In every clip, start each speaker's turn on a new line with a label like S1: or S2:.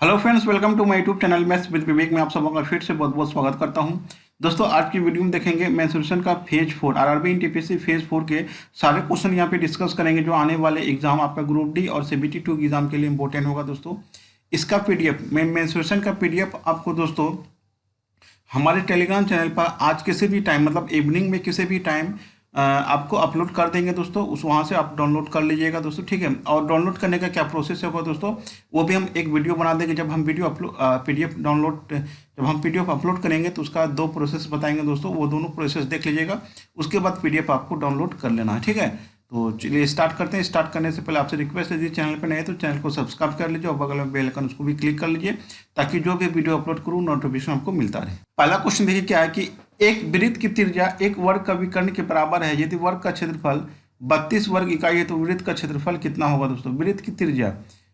S1: Hello friends, welcome to my YouTube channel maths with Vivek में आप सबका फिर से बहुत बहुत स्वागत करता हूं। दोस्तों, आज की वीडियो में देखेंगे मेंसुरेशन का फेज 4 आरआरबी एनटीपीसी फेज 4 के सारे क्वेश्चन यहां पे डिस्कस करेंगे जो आने वाले एग्जाम आपका ग्रुप डी और सीबीटी 2 एग्जाम के लिए इंपॉर्टेंट होगा। दोस्तों, इसका पीडीएफ मेंसुरेशन का पीडीएफ आपको दोस्तों हमारे टेलीग्राम चैनल पर आज किसी भी टाइम मतलब इवनिंग में किसी भी टाइम आपको अपलोड कर देंगे दोस्तों। उस वहाँ से आप डाउनलोड कर लीजिएगा दोस्तों, ठीक है। और डाउनलोड करने का क्या प्रोसेस होगा दोस्तों, वो भी हम एक वीडियो बना देंगे। जब हम वीडियो अपलोड पीडीएफ डाउनलोड जब हम पीडीएफ अपलोड करेंगे तो उसका 2 प्रोसेस बताएंगे दोस्तों, वो दोनों प्रोसेस देख लीजिएगा। उसके बाद पीडीएफ आपको डाउनलोड कर लेना है, ठीक है। तो चलिए स्टार्ट करते हैं। स्टार्ट करने से पहले आपसे रिक्वेस्ट है, यदि चैनल पर नए तो चैनल को सब्सक्राइब कर लीजिए और बगल में बेल आइकन उसको भी क्लिक कर लीजिए ताकि जो भी वीडियो अपलोड करूँ नोटिफिकेशन आपको मिलता रहे। पहला क्वेश्चन देखिए क्या है कि एक वृत्त की त्रिज्या एक वर्ग का विकर्ण के बराबर है। यदि वर्ग का क्षेत्रफल 32 वर्ग इकाई है तो वृत्त का क्षेत्रफल कितना होगा दोस्तों। वृत्त की त्रिज्या,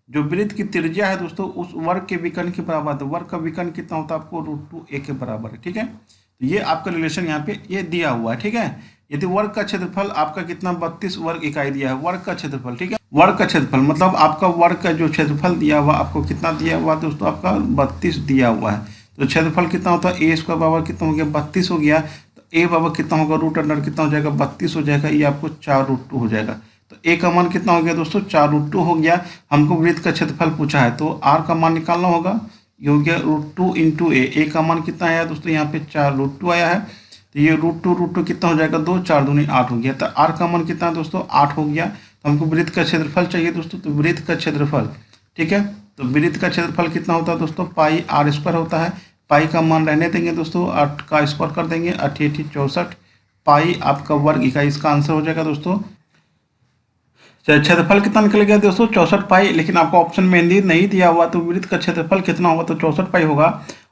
S1: जो वृत्त की त्रिज्या है दोस्तों, उस वर्ग के विकर्ण के बराबर। तो वर्ग का विकर्ण कितना होता है आपको √2a के बराबर है, ठीक है। तो ये आपका रिलेशन यहाँ पे ये दिया हुआ है, ठीक है। यदि वर्ग का क्षेत्रफल आपका कितना 32 वर्ग इकाई दिया है, वर्ग का क्षेत्रफल, ठीक है। वर्ग का क्षेत्रफल मतलब आपका वर्ग का जो क्षेत्रफल दिया हुआ आपको कितना दिया हुआ दोस्तों, आपका 32 दिया हुआ है। तो क्षेत्रफल कितना होता है, ए स्क्वायर बराबर कितना हो गया 32 हो गया। तो ए बराबर कितना होगा रूट अंडर कितना हो जाएगा 32 हो जाएगा। ये आपको 4√2 हो जाएगा। तो ए का मान कितना हो गया दोस्तों 4√2 हो गया। हमको वृत्त का क्षेत्रफल पूछा है तो आर का मान निकालना होगा। ये हो गया √2 इंटू ए का मान कितना आया दोस्तों, यहाँ पे 4√2 आया है। तो ये √2 कितना हो जाएगा 2 4 दूनी 8 हो गया। तो आर का मान कितना दोस्तों 8 हो गया। तो हमको वृत्त का क्षेत्रफल चाहिए दोस्तों। तो वृत्त का क्षेत्रफल, ठीक है। तो वृत्त का क्षेत्रफल कितना होता है दोस्तों, पाई आर स्क्वायर होता है। पाई का मान रहने देंगे दोस्तों, 8 का स्क्वायर कर देंगे, 8 64 पाई आपका वर्ग इकाई। इसका आंसर हो जाएगा दोस्तों। क्षेत्रफल कितना निकल गया दोस्तों 64 पाई, लेकिन आपको ऑप्शन में हिंदी नहीं दिया हुआ। तो वृत्त का क्षेत्रफल कितना होगा तो 64 पाई होगा।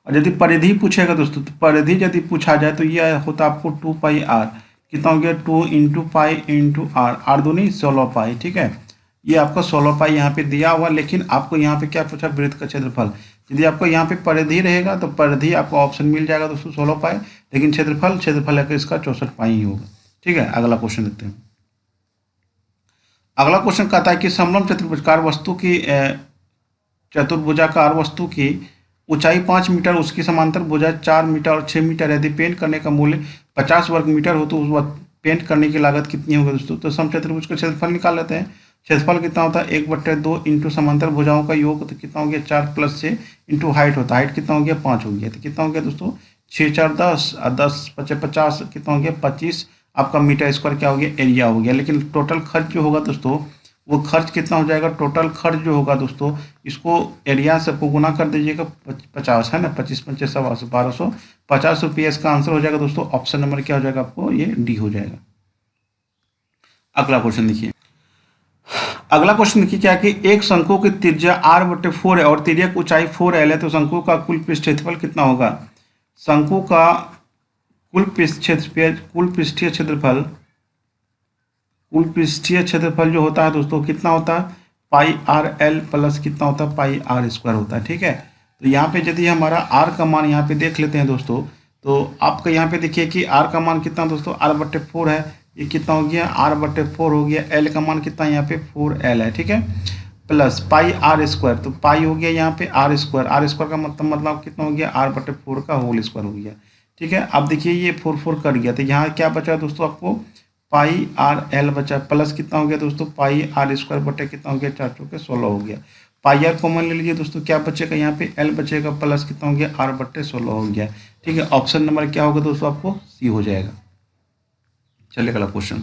S1: और यदि परिधि पूछेगा दोस्तों, तो परिधि यदि पूछा जाए तो यह होता आपको 2 पाई आर। कितना हो गया 2 into pi into r, r दूनी 16 पाई, ठीक है। ये आपका 16 पाई यहाँ पे दिया हुआ, लेकिन आपको यहाँ पे क्या पूछा वृत्त का क्षेत्रफल। यदि आपको यहाँ पे परिधि रहेगा तो परिधि आपको ऑप्शन मिल जाएगा दोस्तों 16 पाई, लेकिन क्षेत्रफल है इसका 64 पाई ही होगा, ठीक है। अगला क्वेश्चन देखते हैं। अगला क्वेश्चन कहता है कि समलंब चतुर्भुजकार वस्तु की चतुर्भुजाकार वस्तु की ऊंचाई 5 मीटर, उसकी समांतर भुजा 4 मीटर और 6 मीटर। यदि पेंट करने का मूल्य 50 वर्ग मीटर हो तो उस वक्त पेंट करने की लागत कितनी होगी दोस्तों। तो समचतुर्भुज का क्षेत्रफल निकाल लेते हैं। क्षेत्रफल कितना होता है 1/2 इंटू समांतर भुजाओं का योग, तो कितना हो गया 4 + 6 इंटू हाइट होता है। हाइट कितना हो गया 5 हो गया। तो कितना हो गया दोस्तों 6 4 10 और 10 5 50, कितना हो गया 25 आपका मीटर स्क्वायर क्या हो गया एरिया हो गया। लेकिन टोटल खर्च जो होगा दोस्तों, वो खर्च कितना हो जाएगा, टोटल खर्च जो होगा दोस्तों, इसको एरिया से आपको गुना कर दीजिएगा 50 है ना, 25 5 1200 1250 रुपये। इसका आंसर हो जाएगा दोस्तों। ऑप्शन नंबर क्या हो जाएगा आपको, ये डी हो जाएगा। अगला क्वेश्चन देखिए। अगला क्वेश्चन देखिए क्या है कि एक शंकु की त्रिज्या r/4 है और तिर्यक ऊंचाई 4l है, तो शंकु का कुल पृष्ठफल कितना होगा। शंकु का कुल पृष्ठीय क्षेत्रफल जो होता है दोस्तों कितना होता है पाई आर एल प्लस कितना होता है पाई आर स्क्वायर होता है, ठीक है। तो यहाँ पे यदि हमारा आर का मान यहाँ पे देख लेते हैं दोस्तों, तो आपका यहाँ पे देखिए कि आर का मान कितना दोस्तों r/4 है। ये कितना हो गया r/4 हो गया। एल का मान कितना यहाँ पे 4l है, ठीक है। प्लस पाई आर स्क्वायर, तो पाई हो गया यहाँ पे आर स्क्वायर का मतलब कितना हो गया r/4 का होल स्क्वायर हो गया, ठीक है। अब देखिए ये 4 कट गया, तो यहाँ क्या बचा दोस्तों आपको पाई आर एल बचा, प्लस कितना हो गया दोस्तों पाई आर स्क्वायर बटे कितना हो गया 4 चौके 16 हो गया। पाई आर कॉमन ले लीजिए दोस्तों, क्या बचेगा यहाँ पे एल बचेगा, प्लस कितना हो गया r/16 हो गया, ठीक है। ऑप्शन नंबर क्या होगा दोस्तों आपको सी हो जाएगा। चलिए अगला क्वेश्चन।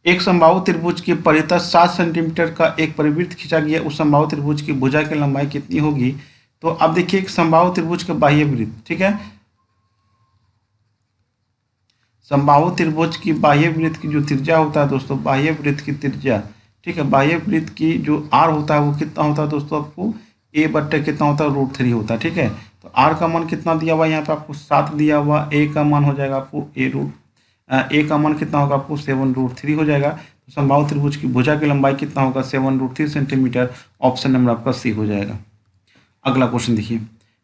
S1: एक समबाहु त्रिभुज की परितः 7 सेंटीमीटर का एक परिवृत्त खींचा गया, उस समबाहु त्रिभुज की भुजा की लंबाई कितनी होगी। तो अब देखिए एक समबाहु त्रिभुज का बाह्य वृत्त, ठीक है। समबाहु त्रिभुज की बाह्य वृत्त की जो त्रिज्या होता है दोस्तों, बाह्य वृत्त की त्रिज्या, ठीक है, बाह्य वृत्त की जो आर होता है वो कितना होता है दोस्तों आपको a/, कितना होता है √3 होता है, ठीक है। तो आर का मान कितना दिया हुआ है यहाँ पे आपको 7 दिया हुआ। ए का मान हो जाएगा आपको ए का मान कितना होगा आपको 7√3 हो जाएगा। तो समबाहु त्रिभुज की भुजा की लंबाई कितना होगा 7√3 सेंटीमीटर। ऑप्शन नंबर आपका सी हो जाएगा। अगला क्वेश्चन देखिए,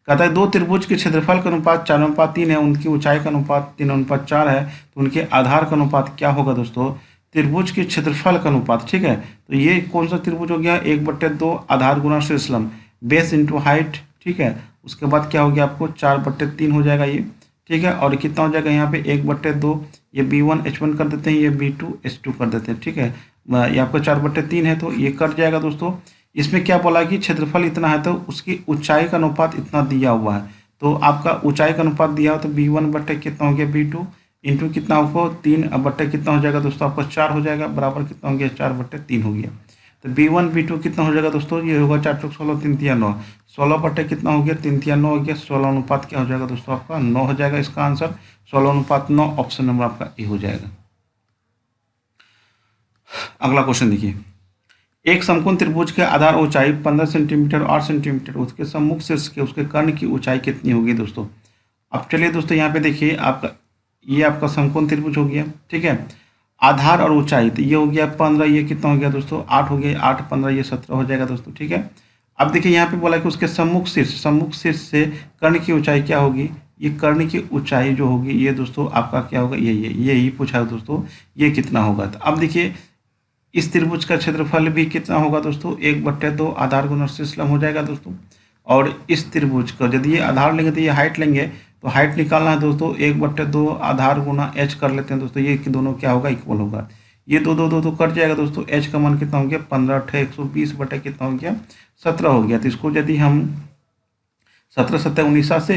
S1: कहता है दो त्रिभुज के क्षेत्रफल का अनुपात 4:3 है, उनकी ऊंचाई का अनुपात 3:4 है, तो उनके आधार का अनुपात क्या होगा दोस्तों। त्रिभुज के क्षेत्रफल का अनुपात, ठीक है। तो ये कौन सा त्रिभुज हो गया 1/2 आधार गुना शीर्षलंब। बेस इंटू हाइट, ठीक है। उसके बाद क्या हो गया आपको 4/3 हो जाएगा ये, ठीक है। और कितना हो जाएगा यहाँ पे 1/2, ये B1 H1 कर देते हैं, ये B2 H2 कर देते हैं, ठीक है। ये आपका 4/3 है तो ये कट जाएगा दोस्तों। इसमें क्या बोला कि क्षेत्रफल इतना है तो उसकी ऊंचाई का अनुपात इतना दिया हुआ है, तो आपका ऊंचाई का अनुपात दिया हो तो B1 बट्टे कितना हो गया B2 इंटू कितना आपको 3 बट्टे कितना हो जाएगा दोस्तों आपका 4 हो जाएगा, बराबर कितना हो गया 4/3 हो गया। तो B1 B2 कितना हो जाएगा दोस्तों, ये होगा 4 चौक 16 3 तिया 9, 16 बट्टे कितना हो गया 3 तिया 9 हो गया, 16 अनुपात क्या हो जाएगा दोस्तों आपका 9 हो जाएगा। इसका आंसर 16:9 ऑप्शन नंबर आपका ए हो जाएगा। अगला क्वेश्चन देखिए, एक समकोण त्रिभुज के आधार ऊंचाई 15 सेंटीमीटर 8 सेंटीमीटर, उसके सम्मुख शीर्ष के उसके कर्ण की ऊंचाई कितनी होगी दोस्तों। अब चलिए दोस्तों यहाँ पे देखिए आपका ये आपका समकोण त्रिभुज हो गया, ठीक है। आधार और ऊंचाई तो ये हो गया 15, ये कितना हो गया दोस्तों 8 हो गया, 8 15 ये 17 हो जाएगा दोस्तों, ठीक है। अब देखिए यहाँ पे बोला कि उसके सम्मुख शीर्ष से कर्ण की ऊंचाई क्या होगी, ये कर्ण की ऊंचाई जो होगी ये दोस्तों आपका क्या होगा, यही पूछा है दोस्तों, ये कितना होगा। तो अब देखिए इस त्रिभुज का क्षेत्रफल भी कितना होगा दोस्तों 1/2 आधार गुना शीर्ष लंब हो जाएगा दोस्तों। और इस त्रिभुज का यदि ये आधार लेंगे तो ये हाइट लेंगे, तो हाइट निकालना है दोस्तों 1/2 आधार गुना एच कर लेते हैं दोस्तों, ये दोनों क्या होगा इक्वल होगा, ये दो दो दो तो कट जाएगा दोस्तों। एच का मान कितना हो गया 15 × 120 बटे कितना हो गया 17 हो गया। तो इसको यदि हम 17 7 19 से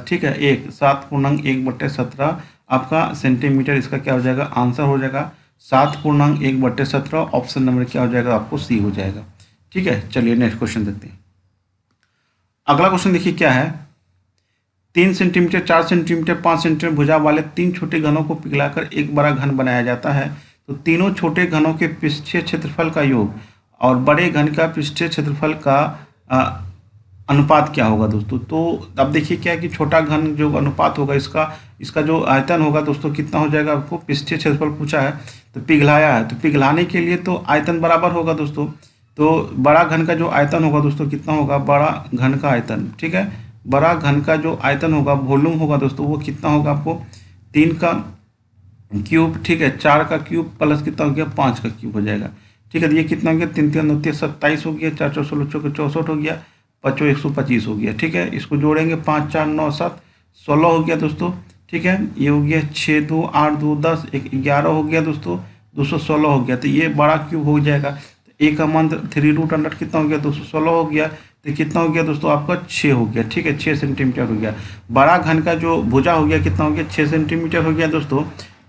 S1: ठीक है 7 × 1/17 आपका सेंटीमीटर, इसका क्या हो जाएगा आंसर हो जाएगा 7 × 1/17 ऑप्शन नंबर क्या हो जाएगा आपको सी हो जाएगा, ठीक है। चलिए नेक्स्ट क्वेश्चन देखते हैं। अगला क्वेश्चन देखिए क्या है, 3 सेंटीमीटर 4 सेंटीमीटर 5 सेंटीमीटर भुजा वाले 3 छोटे घनों को पिघलाकर एक बड़ा घन बनाया जाता है, तो तीनों छोटे घनों के पृष्ठीय क्षेत्रफल का योग और बड़े घन का पृष्ठीय क्षेत्रफल का अनुपात क्या होगा दोस्तों। तो अब देखिए क्या है कि छोटा घन जो अनुपात होगा इसका जो आयतन होगा दोस्तों कितना हो जाएगा, आपको पृष्ठीय क्षेत्रफल पूछा है तो पिघलाया है, तो पिघलाने के लिए तो आयतन बराबर होगा दोस्तों। तो बड़ा घन का जो आयतन होगा दोस्तों कितना होगा, बड़ा घन का आयतन, ठीक है, बड़ा घन का जो आयतन होगा वॉल्यूम होगा दोस्तों वो कितना होगा आपको 3 का क्यूब, ठीक है, 4 का क्यूब प्लस कितना हो गया 5 का क्यूब हो जाएगा, ठीक है। ये कितना हो गया 3 3 9 27 हो गया, 4 4 16 64 हो गया, 5 125 हो गया, ठीक है। इसको जोड़ेंगे 5 4 9 7 16 हो गया दोस्तों, ठीक है। ये हो गया 6 2 8 2 10 11 हो गया दोस्तों, 216 हो गया, तो ये बड़ा क्यूब हो जाएगा। ए का मान 3√अंडर कितना हो गया 216 हो गया, तो कितना हो गया दोस्तों आपका 6 हो गया, ठीक है, 6 सेंटीमीटर हो गया। बड़ा घन का जो भुजा हो गया कितना हो गया 6 सेंटीमीटर हो गया दोस्तों।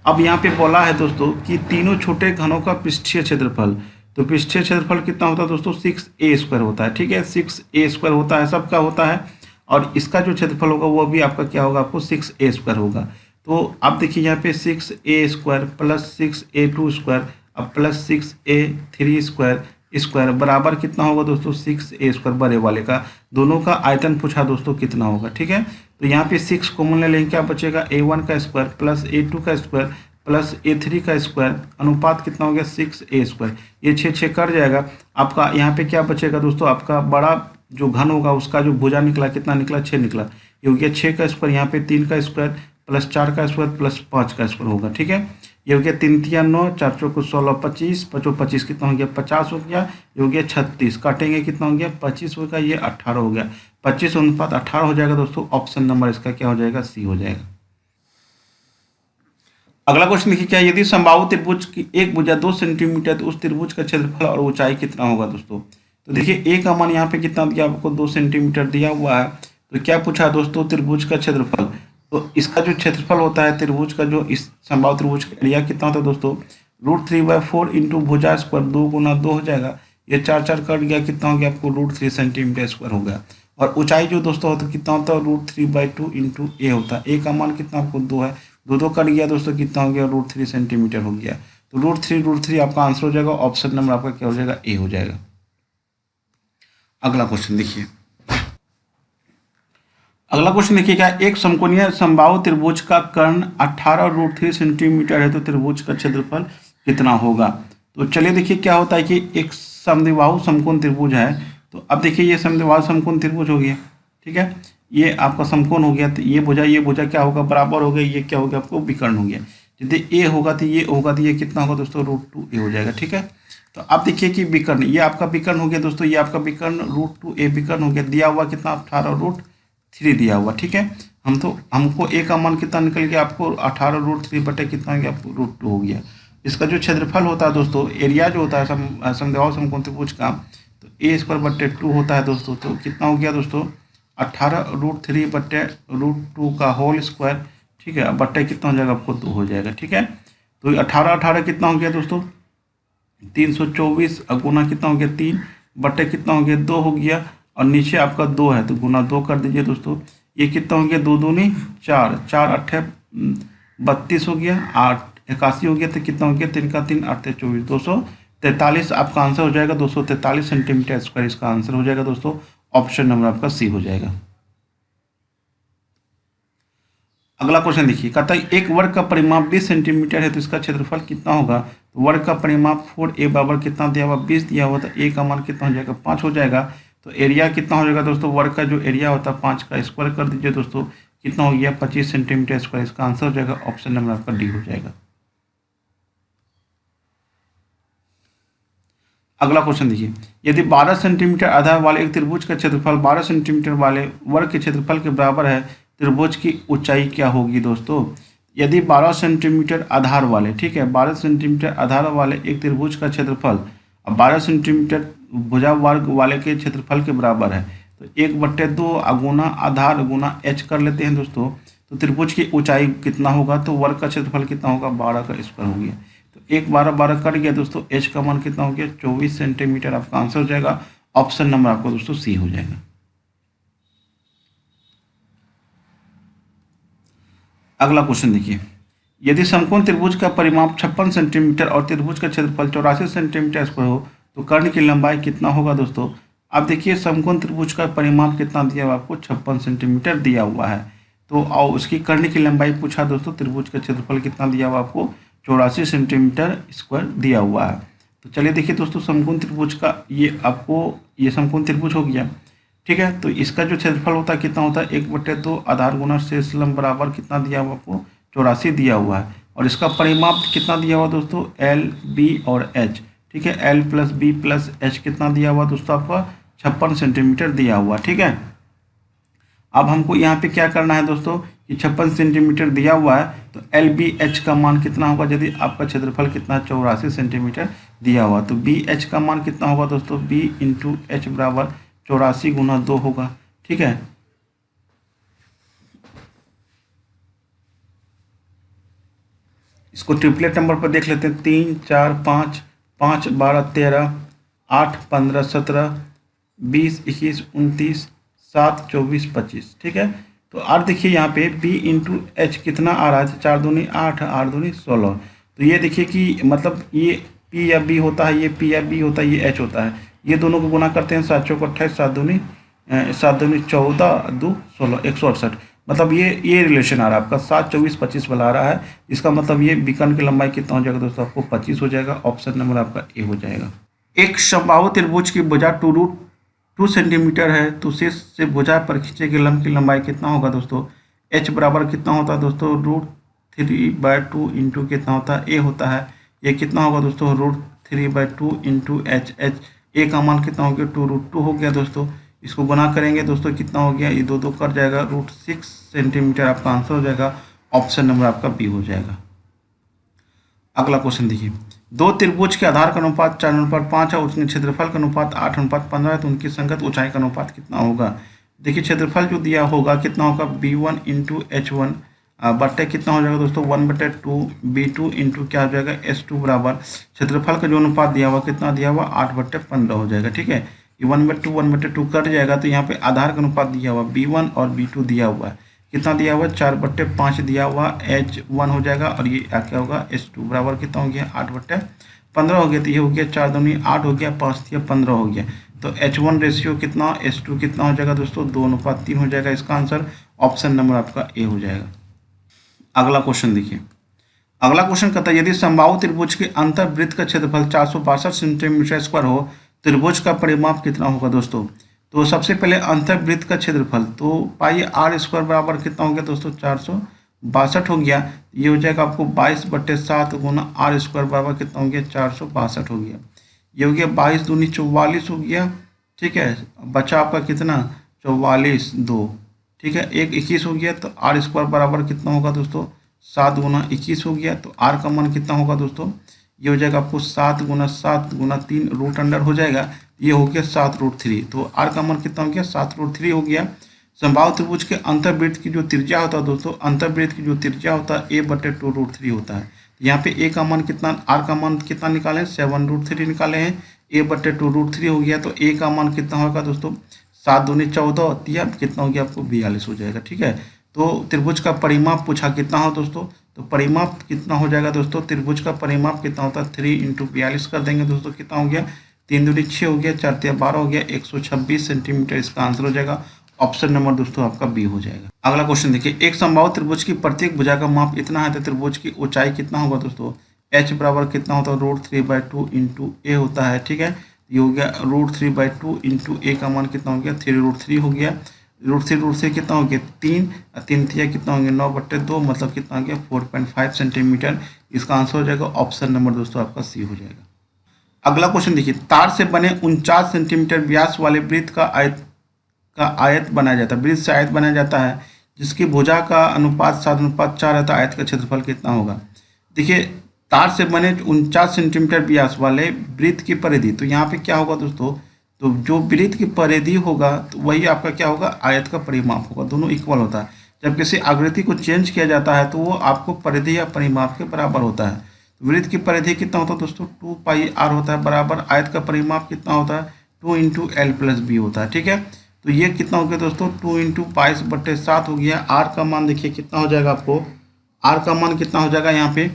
S1: अब यहाँ पे बोला है दोस्तों कि तीनों छोटे घनों का पृष्ठीय क्षेत्रफल, तो पृष्ठीय क्षेत्रफल कितना होता है दोस्तों 6a² होता है, ठीक है, 6a² होता है, सबका होता है। और इसका जो क्षेत्रफल होगा वो भी आपका क्या होगा आपको 6a² होगा। तो आप देखिए यहाँ पे 6a² प्लस 6a² अब प्लस 6a3² बराबर कितना होगा दोस्तों 6a² बड़े वाले का, दोनों का आयतन पूछा दोस्तों कितना होगा, ठीक है। तो यहाँ पे 6 कॉमन ले लेंगे, क्या बचेगा a1 का स्क्वायर प्लस a2 का स्क्वायर प्लस a3 का स्क्वायर, अनुपात कितना हो गया 6a², ये 6 6 कर जाएगा। आपका यहाँ पे क्या बचेगा दोस्तों, आपका बड़ा जो घन होगा उसका जो भुजा निकला कितना निकला 6 निकला, ये हो गया 6 का स्क्वायर, यहाँ पे 3 का स्क्वायर प्लस 4 का स्क्वायर प्लस 5 का स्क्वायर होगा, ठीक है। ये हो गया 3 3 9 4 चौक 16 25 5 25 कितना हो गया 50 हो गया, ये हो गया 36, काटेंगे कितना हो गया 25 होगा, ये 18 हो गया, 25 अनुपात 18 हो जाएगा दोस्तों, ऑप्शन नंबर इसका क्या हो जाएगा सी हो जाएगा। अगला क्वेश्चन देखिए क्या, यदि समबाहु त्रिभुज की एक भुजा 2 सेंटीमीटर तो उस त्रिभुज का क्षेत्रफल और ऊंचाई कितना होगा दोस्तों। तो देखिए ए का मान यहाँ पे कितना दिया आपको 2 सेंटीमीटर दिया हुआ है, तो क्या पूछा दोस्तों त्रिभुज का क्षेत्रफल, तो इसका जो क्षेत्रफल होता है त्रिभुज का, जो इस समबाहु त्रिभुज का एरिया कितना होता है दोस्तों √3/4 इंटू भुजा स्क्वायर 2 गुना 2 हो जाएगा, ये 4 4 कट गया, कितना हो गया आपको √3 सेंटीमीटर स्क्वायर हो गया। और ऊंचाई जो दोस्तों होता है कितना होता है √3/2 इंटू ए होता है, ए का मान कितना आपको 2 है, 2 2 कट गया दोस्तों, कितना हो गया √3 सेंटीमीटर हो गया। तो √3 आपका आंसर हो जाएगा, ऑप्शन नंबर आपका क्या हो जाएगा ए हो जाएगा। अगला क्वेश्चन देखिए, अगला क्वेश्चन देखिएगा, एक समकोणीय समबाहु त्रिभुज का कर्ण 18√3 सेंटीमीटर है तो त्रिभुज का क्षेत्रफल कितना होगा। तो चलिए देखिए क्या होता है कि एक समद्विबाहु समकोण त्रिभुज है, तो अब देखिए ये समद्विबाहु समकोण त्रिभुज हो गया, ठीक है, ये आपका समकोण हो गया, तो ये भुजा क्या होगा बराबर हो गया, ये क्या हो गया आपको विकर्ण हो गया। यदि ए होगा तो ये होगा, तो ये कितना होगा दोस्तों, √2a हो जाएगा। ठीक है, तो आप देखिए कि विकर्ण, ये आपका विकर्ण हो गया दोस्तों, ये आपका विकर्ण √2a विकर्ण हो गया, दिया हुआ कितना 18√3 दिया हुआ। ठीक है, हमको a का मान कितना निकल गया, आपको 18√3 बटे कितना हो गया, आपको √2 हो गया। इसका जो क्षेत्रफल होता है दोस्तों, एरिया जो होता है समद्विबाहु समकोण त्रिभुज का, तो a² बटे 2 होता है दोस्तों। तो कितना हो गया दोस्तों, 18√3 बटे √2 का होल स्क्वायर। ठीक है, बटे कितना हो जाएगा, आपको 2 हो जाएगा। ठीक है, तो 18 कितना हो गया दोस्तों, 324, गुना कितना हो गया 3 बटे कितना हो गया 2 हो गया, और नीचे आपका 2 है तो गुना 2 कर दीजिए दोस्तों। ये कितना हो गया, 2 दूनी 4, 4 8 32 हो गया, 8 81 हो गया, तो कितना हो गया, 3 का 3 8 24, 243 आपका आंसर हो जाएगा। 243 सेंटीमीटर स्क्वायर इसका आंसर हो जाएगा दोस्तों। ऑप्शन नंबर आपका सी हो जाएगा। अगला क्वेश्चन देखिए, कहता है एक वर्ग का परिमाप 20 सेंटीमीटर है तो इसका क्षेत्रफल कितना होगा। तो वर्ग का परिमाप 4a बराबर कितना दिया हुआ, 20 दिया हुआ, तो a का मान कितना हो जाएगा, 5 हो जाएगा। तो एरिया कितना हो जाएगा दोस्तों, वर्ग का जो एरिया होता है 5 का स्क्वायर कर दीजिए दोस्तों, कितना हो गया 25 सेंटीमीटर स्क्वायर। इसका आंसर हो जाएगा, ऑप्शन नंबर आपका डी हो जाएगा। अगला क्वेश्चन देखिए, यदि 12 सेंटीमीटर आधार वाले एक त्रिभुज का क्षेत्रफल 12 सेंटीमीटर वाले वर्ग के क्षेत्रफल के बराबर है, त्रिभुज की ऊंचाई क्या होगी दोस्तों। यदि 12 सेंटीमीटर आधार वाले, ठीक है, 12 सेंटीमीटर आधार वाले एक त्रिभुज का क्षेत्रफल 12 सेंटीमीटर भुजा वर्ग वाले के क्षेत्रफल के बराबर है, तो 1/2 गुना आधार गुना h कर लेते हैं दोस्तों। तो त्रिभुज की ऊंचाई कितना होगा, तो वर्ग का क्षेत्रफल कितना होगा, 12 का स्क्वायर हो गया। तो 1 12 12 कट गया दोस्तों, h का मान कितना हो गया, 24 सेंटीमीटर आपका आंसर हो जाएगा। ऑप्शन नंबर आपको दोस्तों सी हो जाएगा। अगला क्वेश्चन देखिए, यदि समकोण त्रिभुज का परिमाप 56 सेंटीमीटर और त्रिभुज का क्षेत्रफल 84 सेंटीमीटर स्क्वायर हो तो कर्ण की लंबाई कितना होगा दोस्तों। आप देखिए समकोण त्रिभुज का परिमाप कितना दिया हुआ, आपको 56 सेंटीमीटर दिया हुआ है। तो और उसकी कर्ण की लंबाई पूछा दोस्तों, त्रिभुज का क्षेत्रफल कितना दिया हुआ, आपको 84 सेंटीमीटर स्क्वायर दिया हुआ है। तो चलिए देखिए दोस्तों, समकोण त्रिभुज का ये समकोण त्रिभुज हो गया। ठीक है, तो इसका जो क्षेत्रफल होता है कितना होता है, 1/2 आधार गुना शेष लंब बराबर कितना दिया हुआ, आपको 84 दिया हुआ है। और इसका परिमाप कितना दिया हुआ दोस्तों, L B और H। ठीक है, L + B + H कितना दिया हुआ दोस्तों, आपका 56 सेंटीमीटर दिया हुआ। ठीक है, अब हमको यहाँ पे क्या करना है दोस्तों कि 56 सेंटीमीटर दिया हुआ है, तो LBH का मान कितना होगा, यदि आपका क्षेत्रफल कितना 84 सेंटीमीटर दिया हुआ, तो BH का मान कितना होगा दोस्तों, B × H बराबर 84 गुना 2 होगा। ठीक है, इसको ट्रिपलेट नंबर पर देख लेते हैं, 3 4 5 5 12 13 8 15 17 20 21 29 7 24 25। ठीक है, तो और देखिए यहाँ पे B × H कितना आ रहा है, 4 दूनी 8 8 दूनी 16। तो ये देखिए कि मतलब ये P या B होता है, ये P या B होता है, ये H होता है। ये दोनों को गुना करते हैं, 7 चौक 28 7 दूनी 14 2 16 168। मतलब ये रिलेशन आ रहा है आपका 7 24 25 वाला आ रहा है। इसका मतलब ये विकर्ण की लंबाई कितना हो जाएगा दोस्तों, आपको 25 हो जाएगा। ऑप्शन नंबर आपका ए हो जाएगा। एक समबाहु त्रिभुज की भुजा 2√2 सेंटीमीटर है तो शेष से भुजा पर खींचे गए लंब की लंबाई कितना होगा दोस्तों। h बराबर कितना होता है दोस्तों, √3/2 इंटू कितना होता है, a होता है। ये कितना होगा दोस्तों, √3/2 इंटू h। a का मान कितना हो गया, 2√2 हो गया दोस्तों। इसको गुना करेंगे दोस्तों, कितना हो गया, ये 2 2 कट जाएगा, √6 सेंटीमीटर आपका आंसर हो जाएगा। ऑप्शन नंबर आपका बी हो जाएगा। अगला क्वेश्चन देखिए, दो त्रिभुज के आधार का अनुपात 4:5 है, उसके क्षेत्रफल का अनुपात 8:15 है, तो उनकी संगत ऊंचाई का अनुपात कितना होगा। देखिए क्षेत्रफल जो दिया होगा कितना होगा, B1 × H1 बट्टे कितना हो जाएगा दोस्तों, 1/2 B2 इंटू क्या हो जाएगा, H2 बराबर क्षेत्रफल का जो अनुपात दिया हुआ कितना दिया हुआ, 8/15 हो जाएगा। ठीक है, ये 1/2 कट जाएगा, तो यहाँ पे आधार का अनुपात दिया हुआ B1 और B2 दिया हुआ है, कितना दिया हुआ, 4/5 दिया हुआ, H1 हो जाएगा, और ये क्या होगा, H2 बराबर कितना हो गया, 8/15 हो गया। तो ये हो गया 4 दूनी 8 हो गया, 5 दिया 15 हो गया। तो H1 रेशियो कितना, H2 कितना हो जाएगा दोस्तों, 2:3 हो जाएगा। इसका आंसर ऑप्शन नंबर आपका ए हो जाएगा। अगला क्वेश्चन देखिए, अगला क्वेश्चन कहता है यदि समबाहु त्रिभुज के अंतर्वृत्त का क्षेत्रफल 462 सेंटीमीटर स्क्वायर हो, त्रिभुज का परिमाप कितना होगा दोस्तों। तो सबसे पहले अंतर्वृत्त का क्षेत्रफल, तो पाई r² बराबर कितना हो गया दोस्तों, 62 हो गया। ये हो जाएगा आपको 22/7 गुना आर स्क्वायर बराबर कितना हो गया 462 हो गया। ये हो गया 22 दूनी 44 हो गया। ठीक है, बचा आपका कितना 44 2। ठीक है, एक 21 हो गया। तो आर स्क्वायर बराबर कितना होगा दोस्तों 7 गुना 21 हो गया। तो आर का मान कितना होगा दोस्तों, ये हो जाएगा आपको 7 गुना 3 रूट अंडर हो जाएगा। ये हो गया 7√3। तो आर का मान कितना हो गया 7√3 हो गया। समबाहु त्रिभुज के अंतर्वृत्त की जो त्रिज्या होता है दोस्तों, अंतर्वृत्त की जो त्रिज्या होता है a/2√3 होता है। यहाँ पे ए का मान कितना, आर का मान कितना निकाले 7√3 निकाले हैं। a/2√3 हो गया। तो ए का मान कितना होगा दोस्तों 7 दूनी 14 दिया, कितना हो गया आपको 42 हो जाएगा। ठीक है, तो त्रिभुज का परिमाप पूछा कितना हो दोस्तों, तो परिमाप कितना हो जाएगा दोस्तों, त्रिभुज का परिमाप कितना होता है 3 × 42 कर देंगे दोस्तों, कितना हो गया 3 दूनी 6 हो गया, 4 × 12 हो गया, 126 सेंटीमीटर इसका आंसर हो जाएगा। ऑप्शन नंबर दोस्तों आपका बी हो जाएगा। अगला क्वेश्चन देखिए, एक समबाहु त्रिभुज की प्रत्येक भुजा का माप इतना है तो त्रिभुज की ऊंचाई कितना होगा दोस्तों, h बराबर कितना होता है √3/2 × a होता है। ठीक है, ये हो गया √3/2 × a का मान कितना हो गया 3√3 हो गया। √3 कितना हो गया 3, 3 तिया कितना हो गया 9/2, मतलब कितना हो गया 4.5 सेंटीमीटर। इसका आंसर हो जाएगा ऑप्शन नंबर दोस्तों आपका सी हो जाएगा। अगला क्वेश्चन देखिए, तार से बने 49 सेंटीमीटर व्यास वाले वृत्त का आयत बनाया जाता है, वृत्त से आयत बनाया जाता है जिसकी भुजा का अनुपात 7:4 रहता है। आयत का क्षेत्रफल कितना होगा। देखिए, तार से बने 49 सेंटीमीटर व्यास वाले वृत्त की परिधि, तो यहाँ पे क्या होगा दोस्तों, तो जो वृत्त की परिधि होगा तो वही आपका क्या होगा आयत का परिमाप होगा, दोनों इक्वल होता है। जब किसी आकृति को चेंज किया जाता है तो वो आपको परिधि या परिमाप के बराबर होता है। वृत्त की परिधि कितना होता है दोस्तों 2πr होता है, बराबर आयत का परिमाप कितना होता है 2 × l+b होता है। ठीक है, तो ये कितना हो गया दोस्तों 2 × 22/7 हो गया। आर का मान देखिए कितना हो जाएगा आपको, आर का मान कितना हो जाएगा यहाँ पे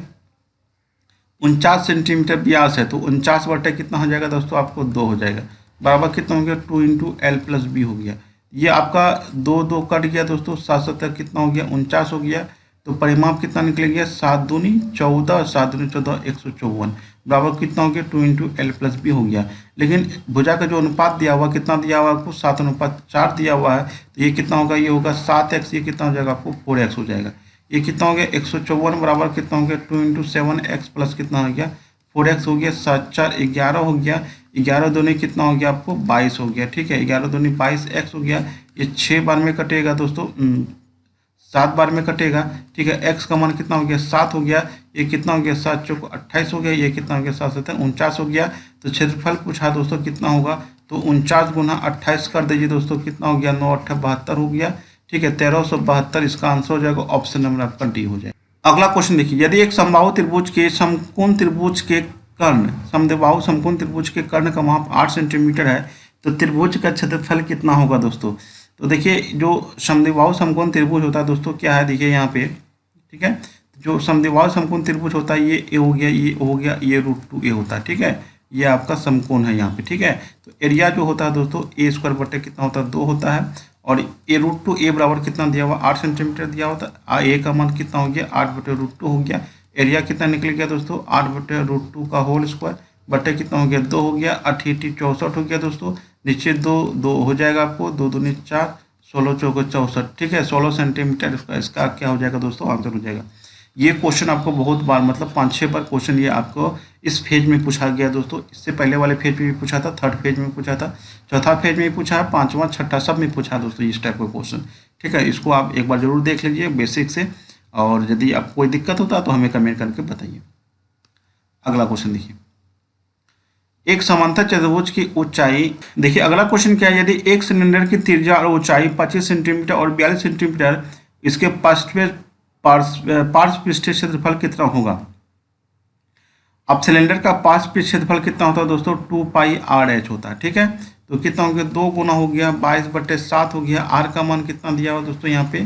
S1: 49 सेंटीमीटर व्यास है, तो 49 बटे कितना हो जाएगा दोस्तों आपको 2 हो जाएगा, बराबर कितना हो गया 2 × l+b हो गया। ये आपका 2 2 कट गया दोस्तों, 7 7 कितना हो गया 49 हो गया। तो परिमाप कितना निकल गया 7 दूनी 14, 7 दूनी 14 154, बराबर कितना हो गया 2 × l+b हो गया। लेकिन भुजा का जो अनुपात दिया हुआ कितना दिया हुआ आपको 7:4 दिया हुआ है, तो ये कितना होगा, ये होगा 7x, ये कितना हो जाएगा आपको 4x हो जाएगा। ये कितना हो गया 154 बराबर कितना हो गया 2 × 7x प्लस कितना हो गया 4x हो गया, 7 4 11 हो गया, 11 दूनी कितना हो गया आपको 22 हो गया। ठीक है, 11 दूनी 22x हो गया। ये 6 बार में कटेगा दोस्तों, 7 बार में कटेगा। ठीक है, x का मान कितना हो गया 7 हो गया, ये कितना हो गया 7 चौक 28 हो गया, ये कितना हो गया 7 7 49 हो गया। तो क्षेत्रफल पूछा दोस्तों कितना होगा, तो 49 × 28 कर दीजिए दोस्तों, कितना हो गया 9 8 72 हो गया। ठीक है, 1372 इसका आंसर हो जाएगा, ऑप्शन नंबर आपका डी हो जाएगा। अगला क्वेश्चन देखिए, यदि एक समबाहु त्रिभुज के समकोण त्रिभुज के कर्ण, समद्विबाहु समकोण त्रिभुज के कर्ण का माप 8 सेंटीमीटर है तो त्रिभुज का क्षेत्रफल कितना होगा दोस्तों। तो देखिए, जो समद्विबाहु समकोण त्रिभुज होता है दोस्तों क्या है, देखिए यहाँ पे। ठीक है, जो समद्विबाहु समकोण त्रिभुज होता है ये ए हो गया, ये हो गया, ये √2a होता है। ठीक है, ये आपका समकोण है यहाँ पे। ठीक है, तो एरिया जो होता है दोस्तों a² बटे कितना होता है 2 होता है, और ए √2a बराबर कितना दिया हुआ 8 सेंटीमीटर दिया होता है। ए का मान कितना हो गया 8/√2 हो गया। एरिया कितना निकल गया दोस्तों 8/√2 का होल स्क्वायर बटे कितना हो गया 2 हो गया, 8 64 हो गया दोस्तों, नीचे 2 2 हो जाएगा आपको, 2 दूनी 4, 16 चौको 64। ठीक है, 16 सेंटीमीटर इसका क्या हो जाएगा दोस्तों आंसर हो जाएगा। ये क्वेश्चन आपको बहुत बार मतलब 5-6 बार क्वेश्चन ये आपको इस फेज में पूछा गया दोस्तों। इससे पहले वाले फेज में भी पूछा था, थर्ड फेज में पूछा था, चौथा फेज में भी पूछा है, 5वां 6ठा सब में पूछा दोस्तों इस टाइप का क्वेश्चन। ठीक है, इसको आप एक बार जरूर देख लीजिए बेसिक से, और यदि आपको कोई दिक्कत होता है तो हमें कमेंट करके बताइए। अगला क्वेश्चन देखिए, एक समांतर चतुर्भुज की ऊंचाई, देखिए अगला क्वेश्चन क्या है, यदि एक सिलेंडर की त्रिज्या और ऊंचाई 25 सेंटीमीटर और 42 सेंटीमीटर, इसके पार्श्व पृष्ठीय क्षेत्रफल कितना होगा। अब सिलेंडर का पार्श्व पृष्ठीय क्षेत्रफल कितना होता है दोस्तों 2πrh होता है। ठीक है, तो कितना हो गया 2 गुना हो गया 22/7 हो गया। आर का मान कितना दिया हुआ दोस्तों, यहाँ पे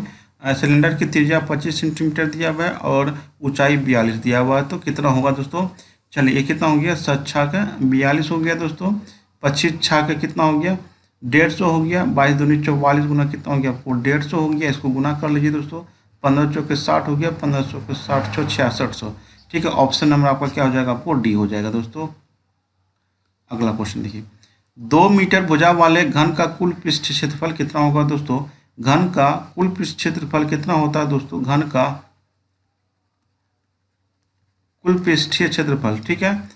S1: सिलेंडर की त्रिज्या 25 सेंटीमीटर दिया हुआ है और ऊंचाई 42 दिया हुआ है, तो कितना होगा दोस्तों, चलिए ये कितना हो गया 7 6 का 42 हो गया दोस्तों, 25 6 का कितना हो गया 150 हो गया, 22 दूनी 44 गुना कितना हो गया आपको 150 हो गया। इसको गुना कर लीजिए दोस्तों, 15 चौके 60 हो गया, 15 चौके 60 6600। ठीक है, ऑप्शन नंबर आपका क्या हो जाएगा आपको डी हो जाएगा दोस्तों। अगला क्वेश्चन देखिए, 2 मीटर भुजा वाले घन का कुल पृष्ठ क्षेत्रफल कितना होगा दोस्तों। घन का कुल पृष्ठ क्षेत्रफल कितना होता है दोस्तों, घन का कुल पृष्ठीय क्षेत्रफल, ठीक है,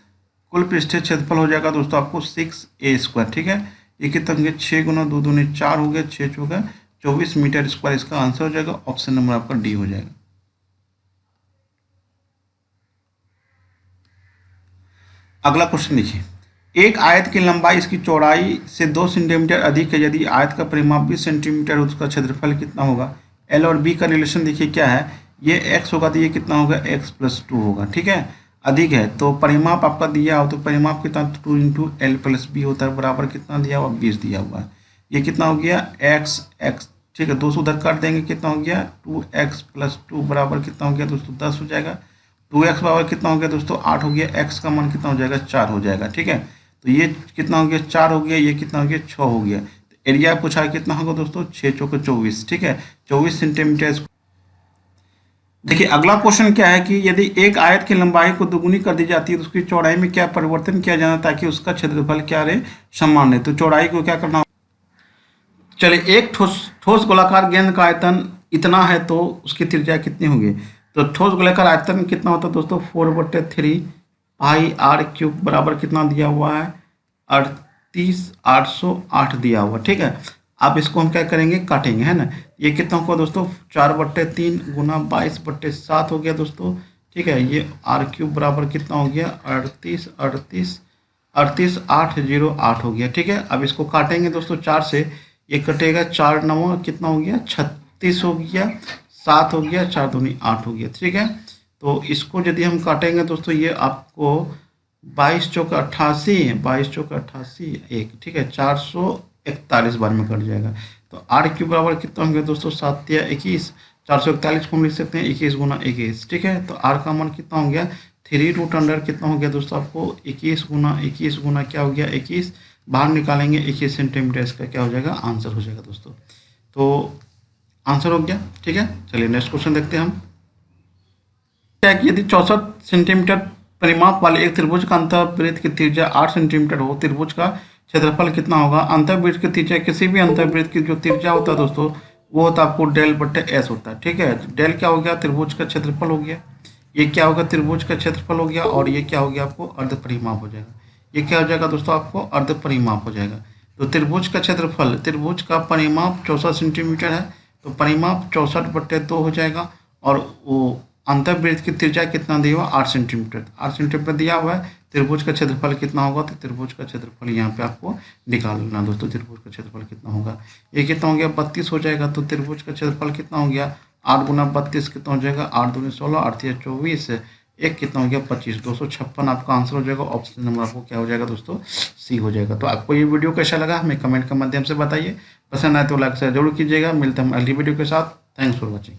S1: कुल पृष्ठीय क्षेत्रफल हो जाएगा दोस्तों आपको 6a², ठीक है। ये कितना होंगे 6 गुना 2 दूनी 4 हो गया, 6 चौका 24 मीटर स्क्वायर इसका आंसर हो जाएगा। ऑप्शन नंबर आपका डी हो जाएगा। अगला क्वेश्चन देखिए, एक आयत की लंबाई इसकी चौड़ाई से 2 सेंटीमीटर अधिक है, यदि आयत का परिमाप 20 सेंटीमीटर हो तो उसका क्षेत्रफल कितना होगा। एल और बी का रिलेशन देखिए क्या है, ये x होगा तो ये कितना होगा x+2 होगा, ठीक है। अधिक है तो परिमाप आपका दिया हो तो परिमाप कितना 2 इंटू एल प्लस बी होता है, बराबर कितना दिया हुआ 20 दिया हुआ है। ये कितना हो गया x, ठीक है, 200 उधर कर देंगे, कितना हो गया 2x+2 बराबर कितना हो गया दोस्तों 10 हो जाएगा। 2x बराबर कितना हो गया दोस्तों 8 हो गया, x का मान कितना हो जाएगा 4 हो जाएगा, ठीक है। तो ये कितना हो गया 4 हो गया, ये कितना हो गया 6 हो गया। तो एरिया पूछा है कितना होगा दोस्तों 6 चौके 24, ठीक है, 24 सेंटीमीटर। देखिए अगला क्वेश्चन क्या है कि यदि एक आयत की लंबाई को दोगुनी कर दी जाती है तो उसकी चौड़ाई में क्या परिवर्तन किया जाना ताकि उसका क्षेत्रफल क्या रहे, समान रहे। तो चौड़ाई को क्या करना, चलिए एक ठोस ठोस गोलाकार गेंद का आयतन इतना है तो उसकी त्रिज्या कितनी होगी। तो ठोस गोलाकार आयतन कितना होता है दोस्तों 4/3 पाई r³ बराबर कितना दिया हुआ है 38,808 दिया हुआ, ठीक है। अब इसको हम क्या करेंगे काटेंगे, है ना। ये कितना होगा दोस्तों 4/3 गुना 22/7 हो गया दोस्तों, ठीक है। ये r³ बराबर कितना हो गया 38,808 हो गया, ठीक है। अब इसको काटेंगे दोस्तों 4 से, ये कटेगा 4 9 कितना हो गया 36 हो गया, 7 हो गया, 4 दूनी 8 हो गया, ठीक है। तो इसको यदि हम काटेंगे दोस्तों ये आपको 22 चौका 88, 22 चौका 88 एक, ठीक है, 441 बार में कट जाएगा। तो r³ बराबर कितना हो गया दोस्तों 7 या 21, 441 को हम लिख सकते हैं 21 गुना 21, ठीक है। तो r का मान कितना हो गया 3√अंडर कितना हो गया दोस्तों आपको 21 गुना क्या हो गया 21, बाहर निकालेंगे 21 सेंटीमीटर, इसका क्या हो जाएगा आंसर हो जाएगा दोस्तों। तो आंसर हो गया, ठीक है। चलिए नेक्स्ट क्वेश्चन देखते हैं हम। क्या है कि यदि 64 सेंटीमीटर परिमाप वाले एक त्रिभुज का अंतर्वृत्त की त्रिज्या 8 सेंटीमीटर हो, त्रिभुज का क्षेत्रफल कितना होगा। अंतर्वृत्त की त्रिज्या, किसी भी अंतर्वृत्त की जो त्रिज्या होता है दोस्तों वो होता है आपको डेल/s होता है, ठीक है। डेल क्या हो गया त्रिभुज का क्षेत्रफल हो गया, ये क्या होगा त्रिभुज का क्षेत्रफल हो गया, और ये क्या हो गया आपको अर्ध परिमाप हो जाएगा। ये क्या हो जाएगा दोस्तों आपको अर्ध परिमाप हो जाएगा। तो त्रिभुज का क्षेत्रफल, त्रिभुज का परिमाप 64 सेंटीमीटर है तो परिमाप 64/2 हो जाएगा, और वो अंतर्वृत्त की त्रिज्या कितना दिया हुआ 8 सेंटीमीटर, 8 सेंटीमीटर दिया हुआ है। त्रिभुज का क्षेत्रफल कितना होगा, तो त्रिभुज का क्षेत्रफल यहाँ पे आपको निकालना दोस्तों। त्रिभुज का क्षेत्रफल कितना होगा, ये कितना हो गया 32 हो जाएगा। तो त्रिभुज का क्षेत्रफल कितना हो गया 8 गुना 32 कितना हो जाएगा 8 दूनी 16, 8 या 24, एक कितना हो गया 25, 256 आपका आंसर हो जाएगा। ऑप्शन नंबर आपको क्या हो जाएगा दोस्तों सी हो जाएगा। तो आपको ये वीडियो कैसा लगा हमें कमेंट के माध्यम से बताइए, पसंद आए तो लाइक शेयर जरूर कीजिएगा। मिलते हैं हम अगली वीडियो के साथ। Thanks for watching.